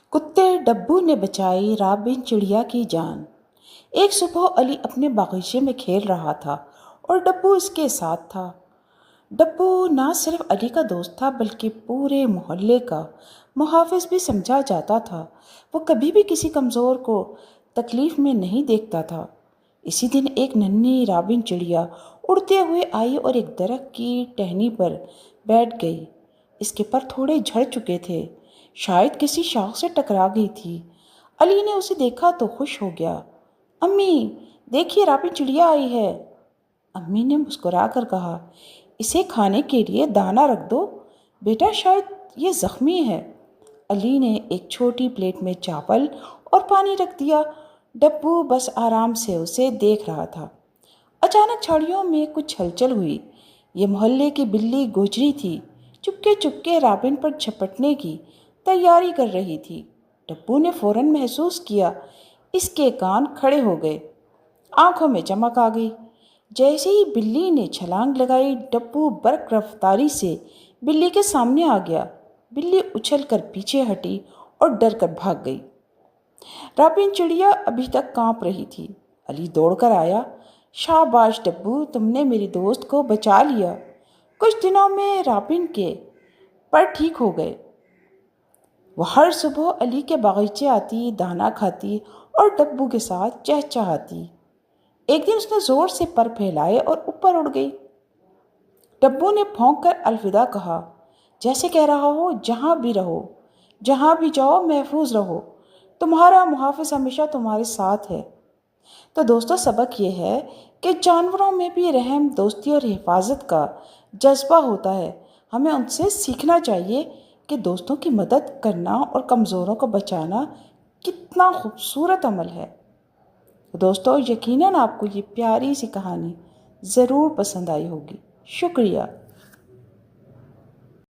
کتے ڈبو نے بچائی رابن چڑیا کی جان۔ ایک صبح علی اپنے باغیچے میں کھیل رہا تھا اور ڈبو اس کے ساتھ تھا۔ ڈبو نہ صرف علی کا دوست تھا بلکہ پورے محلے کا محافظ بھی سمجھا جاتا تھا۔ وہ کبھی بھی کسی کمزور کو تکلیف میں نہیں دیکھتا تھا۔ اسی دن ایک ننھی رابن چڑیا اڑتے ہوئے آئی اور ایک درخت کی ٹہنی پر بیٹھ گئی۔ اس کے پر تھوڑے جھڑ چکے تھے، شاید کسی شاخ سے ٹکرا گئی تھی۔ علی نے اسے دیکھا تو خوش ہو گیا۔ امی دیکھیے رابن چڑیا آئی ہے۔ امی نے مسکرا کر کہا، اسے کھانے کے لیے دانہ رکھ دو بیٹا، شاید یہ زخمی ہے۔ علی نے ایک چھوٹی پلیٹ میں چاول اور پانی رکھ دیا۔ ڈبو بس آرام سے اسے دیکھ رہا تھا۔ اچانک جھاڑیوں میں کچھ ہلچل ہوئی۔ یہ محلے کی بلی گوجری تھی، چپکے چپکے رابن پر جھپٹنے کی تیاری کر رہی تھی۔ ڈبو نے فوراً محسوس کیا، اس کے کان کھڑے ہو گئے، آنکھوں میں چمک آ گئی۔ جیسے ہی بلی نے چھلانگ لگائی، ڈبو برق رفتاری سے بلی کے سامنے آ گیا۔ بلی اچھل کر پیچھے ہٹی اور ڈر کر بھاگ گئی۔ رابن چڑیا ابھی تک کانپ رہی تھی۔ علی دوڑ کر آیا، شاباش ڈبو، تم نے میری دوست کو بچا لیا۔ کچھ دنوں میں رابن کے پر ٹھیک ہو گئے۔ وہ ہر صبح علی کے باغیچے آتی، دانہ کھاتی اور ڈبو کے ساتھ چہچہاتی۔ ایک دن اس نے زور سے پر پھیلائے اور اوپر اڑ گئی۔ ڈبو نے بھونک کر الوداع کہا، جیسے کہہ رہا ہو جہاں بھی رہو، جہاں بھی جاؤ محفوظ رہو، تمہارا محافظ ہمیشہ تمہارے ساتھ ہے۔ تو دوستو، سبق یہ ہے کہ جانوروں میں بھی رحم، دوستی اور حفاظت کا جذبہ ہوتا ہے۔ ہمیں ان سے سیکھنا چاہیے کہ دوستوں کی مدد کرنا اور کمزوروں کو بچانا کتنا خوبصورت عمل ہے۔ دوستو، یقیناً آپ کو یہ پیاری سی کہانی ضرور پسند آئی ہوگی۔ شکریہ۔